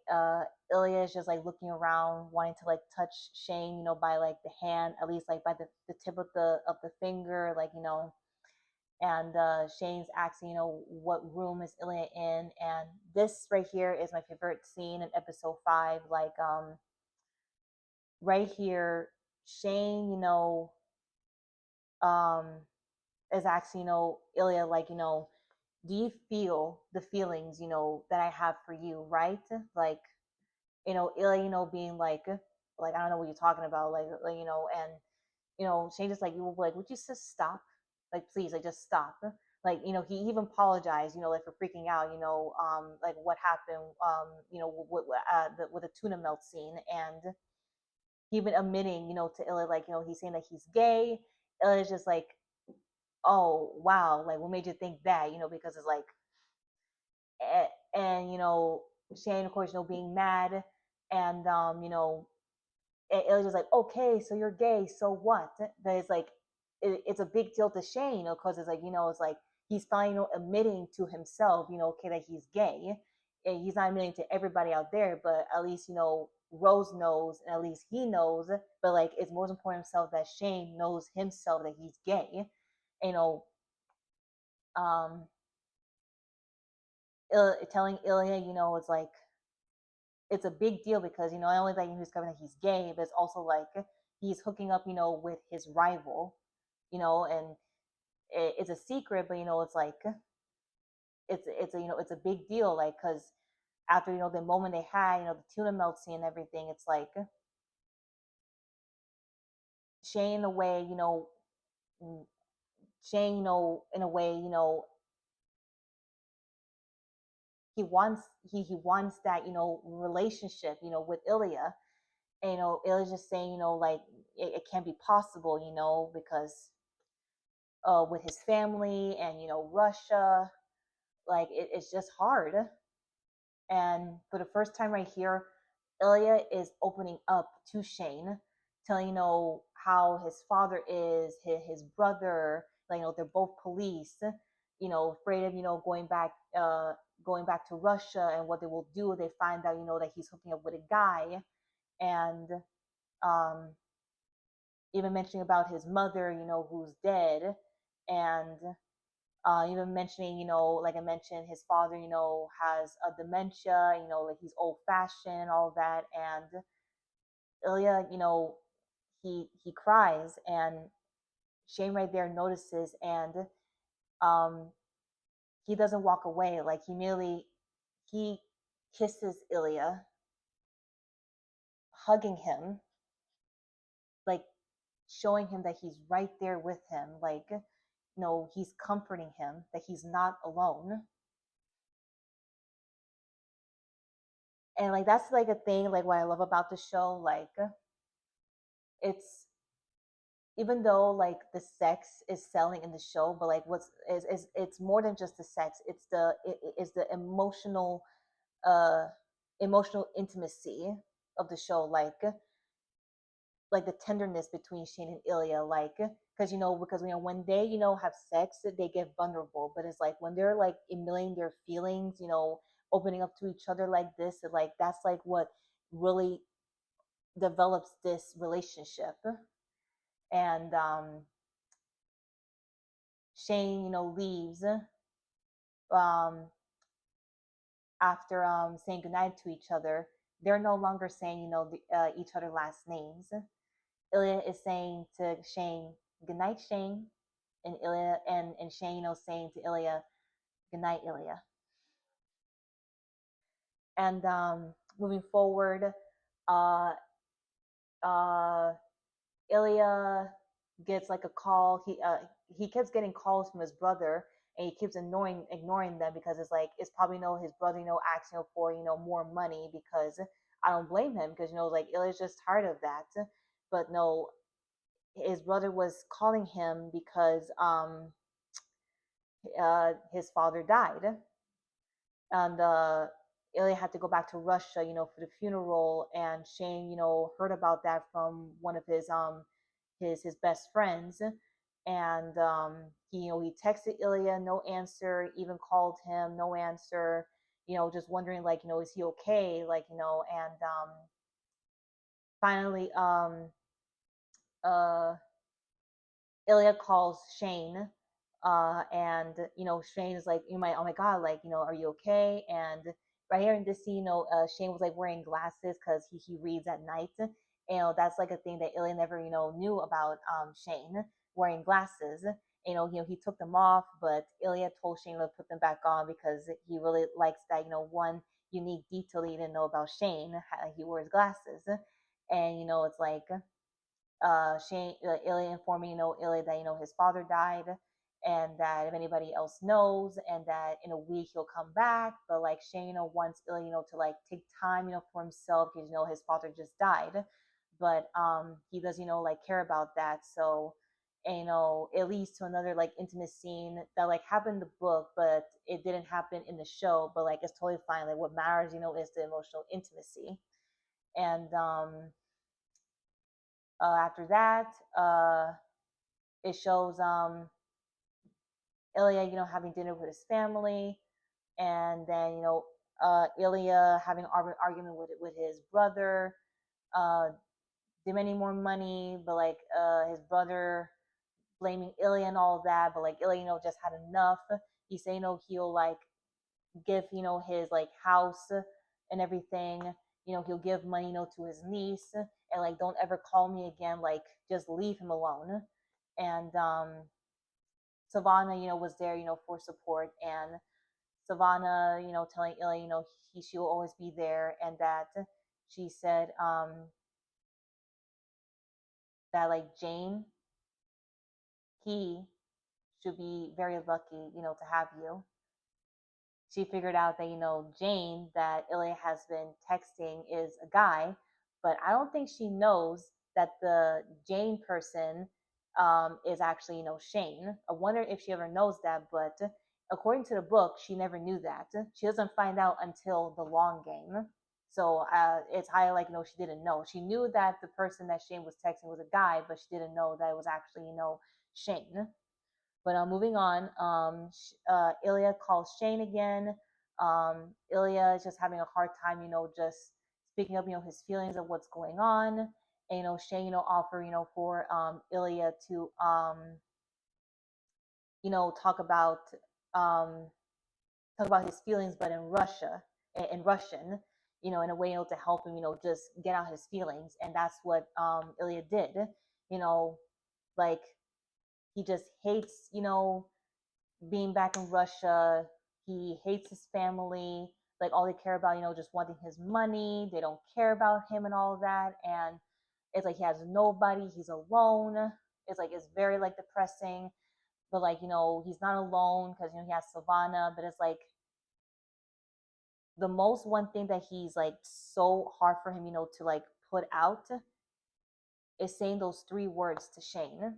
Ilya is just like looking around, wanting to like touch Shane, by like the hand, at least like by the tip of the finger, like and Shane's asking, what room is Ilya in? And this right here is my favorite scene in episode 5. Like right here, Shane, um is asking, Ilya, like, do you feel the feelings, that I have for you, right? Like, Ilya, being like I don't know what you're talking about, like and Shane just like, you will like, would you just stop? Like, please, like, just stop. Like, he even apologized, like for freaking out, like what happened, with the tuna melt scene, and he even admitting, to Ilya, like, he's saying that he's gay. Ilya's just like, oh wow, like what made you think that, because it's like, and Shane, of course, being mad, and it was just like, okay, so you're gay, so what? But it's like, it's a big deal to Shane, because it's like, it's like he's finally, admitting to himself, okay, that he's gay. And he's not admitting to everybody out there, but at least, Rose knows, and at least he knows. But like, it's most important himself that Shane knows himself that he's gay. You know, um, telling Ilya, it's like, it's a big deal because not only that he's discovering that he's gay, but it's also like he's hooking up, with his rival, and it's a secret, but it's like it's a it's a big deal, like because after the moment they had, the tuna melt scene and everything, it's like Shane in a way, mm, Shane, in a way, he wants that relationship, with Ilya. And, Ilya's just saying, like it can't be possible, because with his family and Russia, like it's just hard. And for the first time right here, Ilya is opening up to Shane, telling how his father is, his brother, like they're both police, afraid of going back to Russia, and what they will do. They find out that he's hooking up with a guy, and um, even mentioning about his mother, who's dead, and even mentioning, like I mentioned, his father, has a dementia, like he's old fashioned and all that. And Ilya, he cries, and Shane right there notices, and um, he doesn't walk away. Like he kisses Ilya, hugging him, like showing him that he's right there with him, like he's comforting him that he's not alone. And like that's like a thing, like what I love about the show, like it's even though like the sex is selling in the show, but like what's is it's more than just the sex. It's is the uh emotional intimacy of the show, like the tenderness between Shane and Ilya, like because because when they have sex, they get vulnerable, but it's like when they're like admitting their feelings, opening up to each other like this, like that's like what really develops this relationship. And Shane, leaves um, after saying goodnight to each other. They're no longer saying, each other last names. Ilya is saying to Shane, "Goodnight, Shane," and Ilya and Shane, saying to Ilya, "Goodnight, Ilya." And moving forward, uh, uh, Ilya gets like a call. He keeps getting calls from his brother, and he keeps ignoring them because it's like it's probably his brother asking for more money, because I don't blame him, because like Ilya's just tired of that. But no, his brother was calling him because his father died, and Ilya had to go back to Russia, for the funeral. And Shane, heard about that from one of his best friends, and he he texted Ilya, no answer. Even called him, no answer. Just wondering, like, is he okay? Like, and finally, uh, Ilya calls Shane, and Shane is like, oh my god, like, are you okay? And right here in this scene, Shane was like wearing glasses because he reads at night. That's like a thing that Ilya never knew about Shane wearing glasses. He took them off, but Ilya told Shane to put them back on because he really likes that one unique detail he didn't know about Shane. He wears glasses, and it's like Shane, Ilya informed me, Ilya, that his father died, and that if anybody else knows, and that in a week he'll come back. But like Shane, wants Ilya, to like take time, for himself, because his father just died, but he does, like care about that. So, and, it leads to another like intimate scene that like happened in the book, but it didn't happen in the show. But like it's totally fine. Like what matters, is the emotional intimacy. And after that, it shows Ilya, having dinner with his family, and then Ilya having an argument with his brother, uh, demanding more money, but like his brother blaming Ilya and all that, but like Ilya, just had enough. He said, he'll like give his like house and everything. He'll give money to his niece, and like don't ever call me again. Like just leave him alone. And Savannah, was there, for support, and Savannah, telling Ilya, she will always be there, and that she said that like Jane, he should be very lucky, to have you. She figured out that Jane, that Ilya has been texting, is a guy, but I don't think she knows that the Jane person is actually Shane. I wonder if she ever knows that, but according to the book, she never knew that. She doesn't find out until the long game. So it's highly like she didn't know. She knew that the person that Shane was texting was a guy, but she didn't know that it was actually Shane. But moving on, Ilya calls Shane again. Ilya is just having a hard time, just speaking up, his feelings of what's going on. And, Shane, offer, for Ilya to, talk about, um, his feelings, but in in Russian, in a way, to help him, just get out his feelings. And that's what Ilya did, you know, like he just hates, being back in Russia. He hates his family. Like all they care about, just wanting his money. They don't care about him and all of that. And it's like he has nobody. He's alone. It's like it's very like depressing. But like he's not alone because he has Savannah. But it's like the most one thing that he's like so hard for him, to like put out is saying those three words to Shane.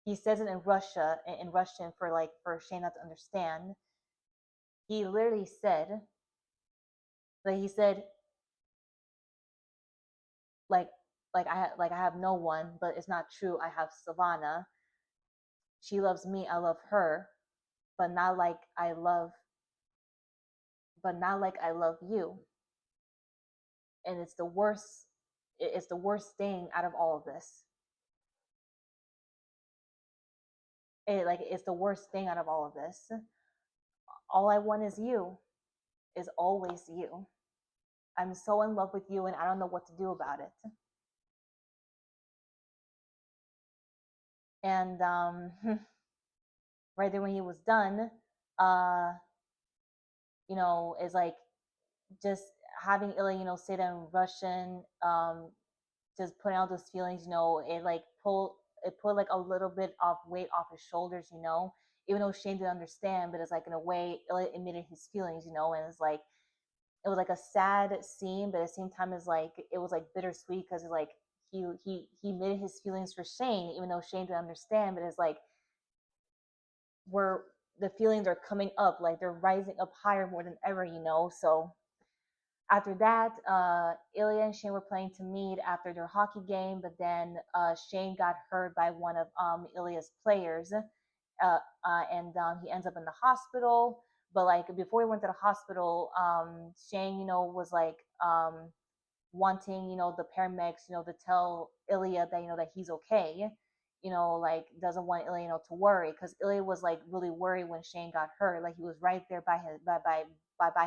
He says it in Russian for Shane not to understand. He literally said, like he said, like I have no one, but it's not true. I have Savannah. She loves me. I love her, but not like I love, but not like I love you. And it's the worst. It's the worst thing out of all of this. It's the worst thing out of all of this. All I want is you. Is always you. I'm so in love with you, and I don't know what to do about it. And right there when he was done, uh, is like just having Ilya, say that in Russian, just putting out those feelings, it put like a little bit of weight off his shoulders, even though Shane didn't understand, but it's like in a way Ilya admitted his feelings, and it's like it was like a sad scene, but at the same time it's like it was like bittersweet because it's like he admitted his feelings for Shane, even though Shane didn't understand, but it's like where the feelings are coming up, like they're rising up higher more than ever, So after that, Ilya and Shane were playing to meet after their hockey game, but then Shane got hurt by one of Ilya's players, and he ends up in the hospital. But like before he went to the hospital, Shane, was like wanting, the paramedics, to tell Ilya that that he's okay. Like doesn't want Ilya, to worry because Ilya was like really worried when Shane got hurt. Like he was right there by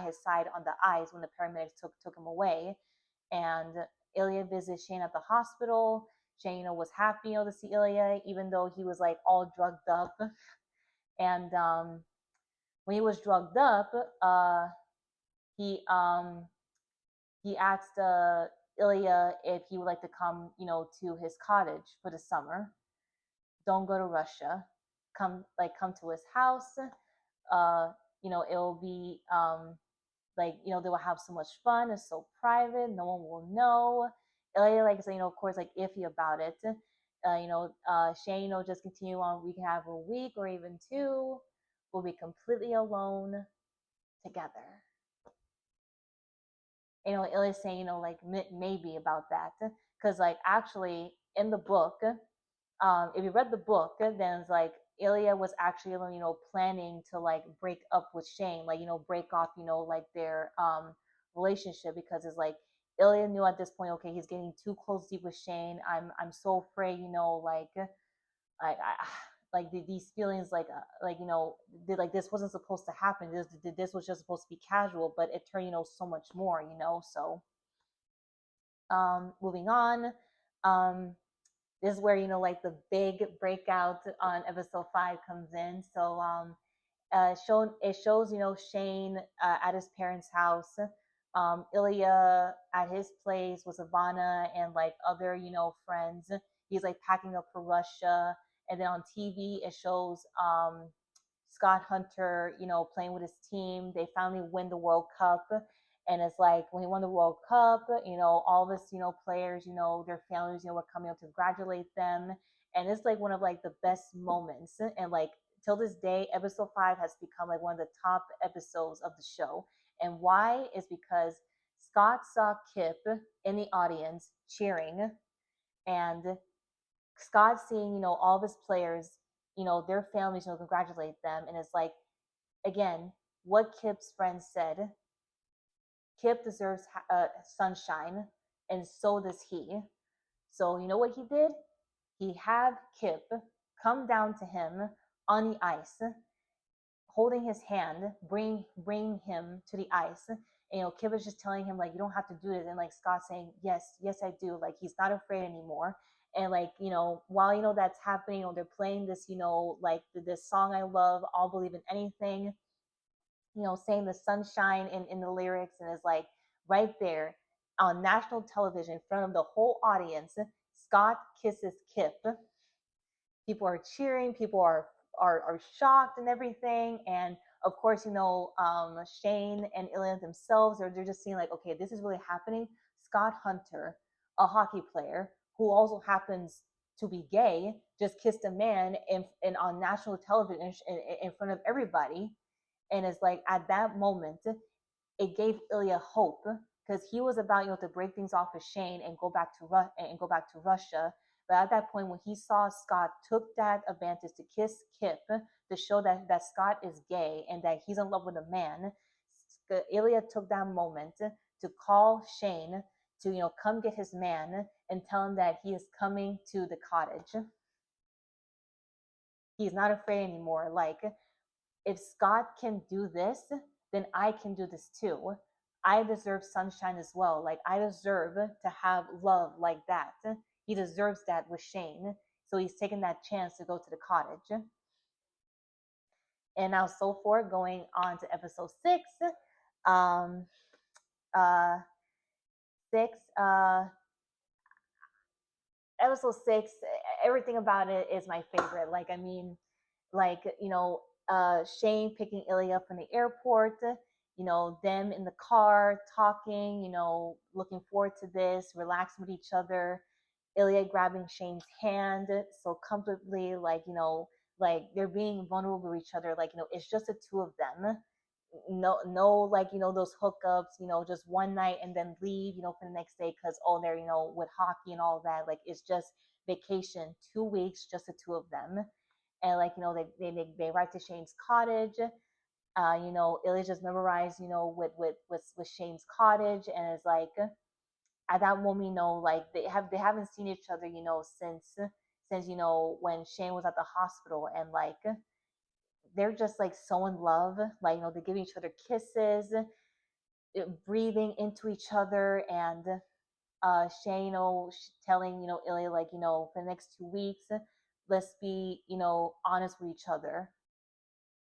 his side on the ice when the paramedics took him away. And Ilya visits Shane at the hospital. Shane, was happy, to see Ilya, even though he was like all drugged up. And when he was drugged up, he he asked Ilya if he would like to come, to his cottage for the summer. Don't go to Russia. Come to his house. It will be they will have so much fun. It's so private. No one will know. Ilya, of course, like iffy about it. Shane, just continue on. We can have a week or even two. We'll be completely alone together. Ilya saying, maybe about that. Because, actually, in the book, if you read the book, then it's like Ilya was actually, planning to, break up with Shane, break off, their relationship because it's like Ilya knew at this point, okay, he's getting too close deep with Shane. I'm so afraid, I like these feelings this wasn't supposed to happen. This was just supposed to be casual, but it turned so much more. So moving on, this is where the big breakout on episode 5 comes in. So it shows Shane at his parents' house, Ilya at his place with Ivana and other friends. He's packing up for Russia, and then on TV it shows Scott Hunter playing with his team. They finally win the World Cup, and it's like when he won the World Cup, all of his players, their families were coming up to congratulate them, and it's one of the best moments. And till this day, episode 5 has become one of the top episodes of the show. And why is because Scott saw Kip in the audience cheering, and Scott seeing all of his players, their families, congratulate them. And it's again, what Kip's friends said: Kip deserves sunshine, and so does he. So you know what he did? He had Kip come down to him on the ice, holding his hand, bring him to the ice. And, Kip is just telling him you don't have to do this, and Scott saying yes I do. He's not afraid anymore. And while that's happening, they're playing this this song I love, I'll believe in anything. Saying the sunshine in the lyrics, and it's right there on national television in front of the whole audience. Scott kisses Kip. People are cheering. People are shocked and everything. And of course, Shane and Ilya themselves, they're just seeing okay, this is really happening. Scott Hunter, a hockey player who also happens to be gay, just kissed a man in on national television in front of everybody. And it's like at that moment, it gave Ilya hope because he was about to break things off with Shane and go back to Russia. But at that point, when he saw Scott took that advantage to kiss Kip to show that Scott is gay and that he's in love with a man, Ilya took that moment to call Shane to come get his man and tell him that he is coming to the cottage. He's not afraid anymore. Like, if Scott can do this, then I can do this too. I deserve sunshine as well. Like, I deserve to have love like that. He deserves that with Shane. So he's taking that chance to go to the cottage. And now, so far, going on to episode 6. Um, uh, 6. Episode 6. Everything about it is my favorite. Like, I mean, like Shane picking Ilya up from the airport, them in the car talking, looking forward to this, relaxing with each other. Ilya grabbing Shane's hand so comfortably, like they're being vulnerable with each other, like it's just the two of them. No, like those hookups, just one night and then leave, for the next day because they're with hockey and all that. Like it's just vacation, 2 weeks, just the two of them. And they arrive to Shane's cottage. Ilya just memorized with Shane's cottage, and it's like at that moment, like they haven't seen each other, since when Shane was at the hospital, and like they're just like so in love, like they're giving each other kisses, breathing into each other, and Shane, telling Ilya like for the next 2 weeks, let's be honest with each other.